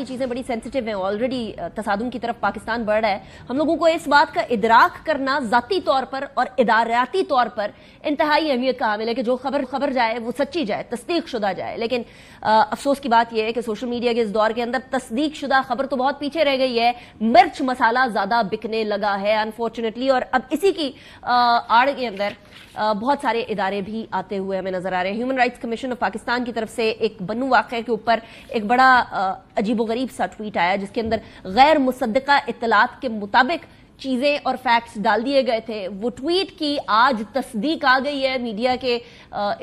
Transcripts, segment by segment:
चीजें बड़ी सेंसिटिव हैं, ऑलरेडी तसादुम की तरफ पाकिस्तान बढ़ रहा है। हम लोगों को इस बात का इदराक करना ज़ाती तौर पर और इदाराती तौर पर इंतहाई अहमियत का हामिल है कि जो खबर जाए वो सच्ची जाए, तस्दीक शुदा जाए। लेकिन अफसोस की बात यह है कि सोशल मीडिया के इस दौर के अंदर तस्दीक शुदा खबर तो बहुत पीछे रह गई है, मिर्च मसाला ज्यादा बिकने लगा है अनफॉर्चुनेटली। और अब इसी की आड़ के अंदर बहुत सारे इदारे भी आते हुए हमें नजर आ रहे हैं। Human rights commission of Pakistan की तरफ से एक बन्नू वाक़े के ऊपर एक बड़ा अजीबोगरीब सा ट्वीट आया जिसके अंदर गैर मुसद्दका इत्तलात के मुताबिक चीजें और फैक्ट्स डाल दिए गए थे। वो ट्वीट की आज तस्दीक आ गई है मीडिया के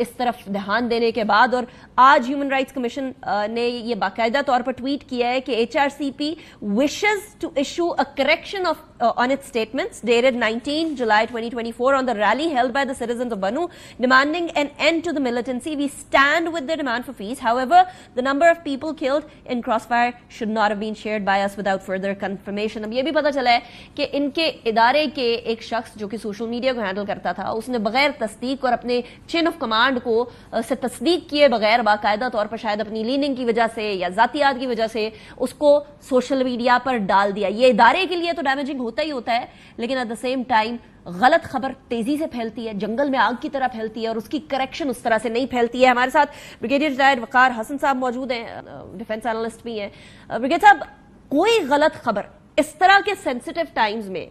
इस तरफ ध्यान देने के बाद, और आज ह्यूमन राइट्स कमीशन ने ये बाकायदा तौर पर ट्वीट किया है कि HRCP wishes to issue a correction on its statements dated 19 July 2024 on the rally held by the citizens of Bannu demanding an end to the militancy. We stand with the demand for peace. However, the number of people killed in crossfire should not have been shared by us without further confirmation. अब ये भी पता चला है कि इनके इदारे के एक शख्स जो कि सोशल मीडिया को हैंडल करता था, उसने बगैर तस्दीक और अपने चेन ऑफ कमांड को से तस्दीक किए बगैर बाकायदा तौर पर शायद अपनी लीनिंग की वजह से या जातियात की वजह से उसको सोशल मीडिया पर डाल दिया। ये इदारे के लिए तो डैमेजिंग होता ही होता है, लेकिन एट द सेम टाइम गलत खबर तेजी से फैलती है, जंगल में आग की तरह फैलती है और उसकी करेक्शन उस तरह से नहीं फैलती है। हमारे साथ ब्रिगेडियर रिटायर्ड वकार हसन साहब मौजूद हैं, डिफेंस एनालिस्ट भी हैं। ब्रिगेडियर साहब, कोई गलत खबर इस तरह के सेंसिटिव टाइम्स में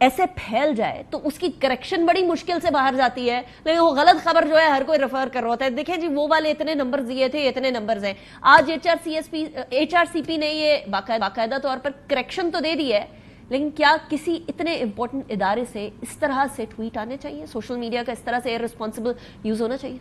ऐसे फैल जाए तो उसकी करेक्शन बड़ी मुश्किल से बाहर जाती है, लेकिन वो गलत खबर जो है हर कोई रेफर कर रहा होता है, देखें जी वो वाले इतने नंबर दिए थे, इतने नंबर्स हैं। आज HRCP ने ये बाकायदा तौर पर करेक्शन तो दे दी है, लेकिन क्या किसी इतने इंपॉर्टेंट इदारे से इस तरह से ट्वीट आने चाहिए? सोशल मीडिया का इस तरह से इररिस्पॉन्सिबल यूज होना चाहिए?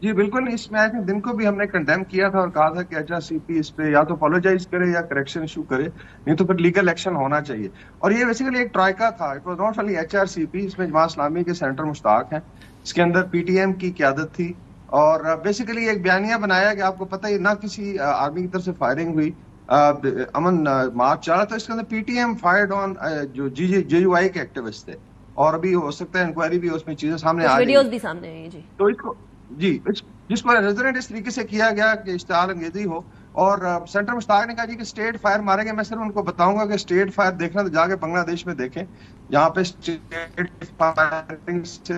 जी बिल्कुल, इसमें आई थिंक दिन को भी हमने कंडेम किया था और कहा था कि HRCP इस पे या तो अपोलोजाइज करे या करेक्शन इशू करे, नहीं तो फिर लीगल एक्शन होना चाहिए। और ये बेसिकली एक ट्राइका था, it was not only HRCP, इसमें जमात इस्लामी के सेंटर मुश्ताक हैं, इसके अंदर PTM की क़यादत थी और बेसिकली एक बयानिया बनाया कि आपको पता ही ना किसी आर्मी की तरफ से फायरिंग हुई, अमन मार्च चला, तो इसके अंदर PTM फायर्ड ऑन जो JUI के एक्टिविस्ट थे और अभी हो सकता है इंक्वायरी भी उसमें चीजें सामने आ रही है, वीडियोस भी सामने आई हैं जी। तो इसको जिसको रेजोनेट इस तरीके से किया गया कि इश्तिहार अंगेजी हो और सेंटर मुश्ताक ने कहा जी कि स्टेट फायर मारेंगे। मैं सिर्फ उनको बताऊंगा कि स्टेट फायर देखना तो जाके बांग्लादेश में देखें, जहाँ पे स्टेट फायरिंग से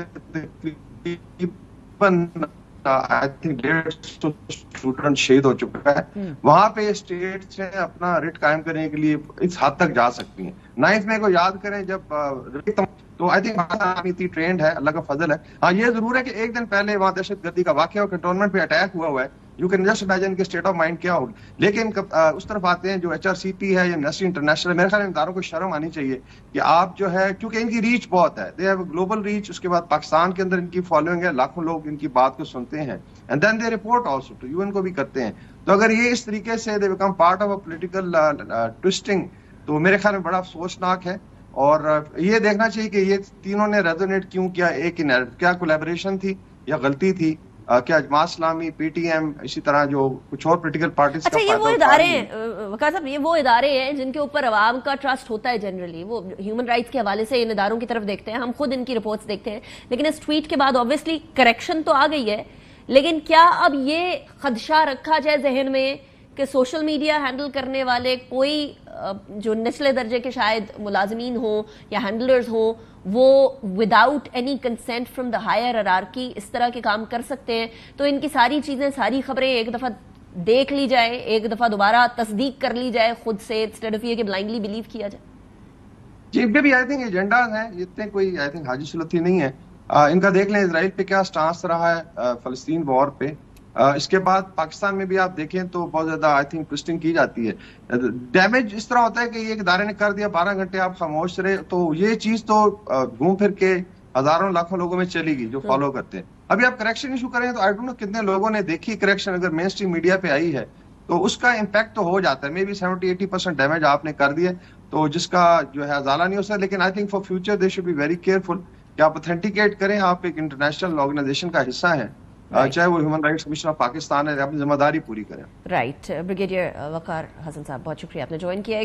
आई थिंक 150 स्टूडेंट शहीद हो चुका है। वहां पे स्टेट से अपना रिट कायम करने के लिए इस हद तक जा सकती हैं। 9 मई को याद करें जब तो आई थिंक आर्मी इतनी ट्रेंड है, अल्लाह का फजल है। हाँ, ये जरूर है कि एक दिन पहले वहां दहशतगर्दी का वाकया और कंटोनमेंट पे अटैक हुआ है, यू कैन जस्ट इमेजिन के स्टेट ऑफ माइंड क्या होगी। लेकिन उस तरफ आते हैं जो HRCP है या एमनेस्टी इंटरनेशनल, मेरे ख्याल में इदारों को शर्म आनी चाहिए कि आप जो है, क्योंकि इनकी रीच बहुत है, दे हैव ग्लोबल रीच, उसके बाद पाकिस्तान के अंदर इनकी फॉलोइंग है, लाखों लोग इनकी बात को सुनते हैं and then they report also to UN को भी करते हैं। तो अगर ये इस तरीके से they become part of a political twisting, तो मेरे ख्याल में बड़ा अफसोसनाक है। और ये देखना चाहिए कि ये तीनों ने रेजोनेट क्यों किया, एक ही नैरेटिव, क्या कोलैबोरेशन थी या गलती थी, क्या जमात इस्लामी, PTM, इसी तरह जो कुछ और पॉलिटिकल पार्टीज अच्छा, ये वो इदारे हैं वकार साहब, ये वो इदारे हैं जिनके ऊपर अवाम का ट्रस्ट होता है जनरली, वो ह्यूमन राइट्स के हवाले से इन इदारों की तरफ देखते हैं, हम खुद इनकी रिपोर्ट्स देखते हैं। लेकिन इस ट्वीट के बाद ऑब्वियसली करेक्शन तो आ गई है, लेकिन क्या अब ये खदशा रखा जाए जहन में कि सोशल मीडिया हैंडल करने वाले कोई जो निचले दर्जे के शायद मुलाजमीन हो या हैंडलर्स हो, वो without any consent from the higher hierarchy इस तरह के काम कर सकते हैं? तो इनकी सारी चीजें, सारी खबरें एक दफा देख ली जाए, एक दफा दोबारा तस्दीक कर ली जाए खुद से, इंस्टेड ऑफ ये कि ब्लाइंडली बिलीव किया जाए। जी, इनके भी आई थिंक एजेंडा है, इतने कोई आई थिंक हाजी सुलती नहीं है। इनका देख लें इजराइल पे क्या स्टांस रहा है, फलस्तीन वॉर पे, इसके बाद पाकिस्तान में भी आप देखें तो बहुत ज्यादा आई थिंक ट्विस्टिंग की जाती है। डैमेज इस तरह होता है कि एक इदारे ने कर दिया, 12 घंटे आप खामोश रहे, तो ये चीज तो घूम फिर के हजारों लाखों लोगों में चलेगी जो फॉलो करते हैं। अभी आप करेक्शन इशू करें तो आई डोंट नो कितने लोगों ने देखी करेक्शन, अगर मेन स्ट्रीम मीडिया पे आई है तो उसका इम्पैक्ट तो हो जाता है। मे बी 70-80% डैमेज आपने कर दिया, तो जिसका जो है अजाला नहीं हो सकता। लेकिन I think for future they should be very careful कि आप ऑथेंटिकेट करें, आप एक इंटरनेशनल ऑर्गेनाइजेशन का हिस्सा है, चाहे वो human rights commission of Pakistan है, अपनी जिम्मेदारी पूरी करें। राइट, ब्रिगेडियर वकार हसन साहब, बहुत शुक्रिया आपने ज्वाइन किया।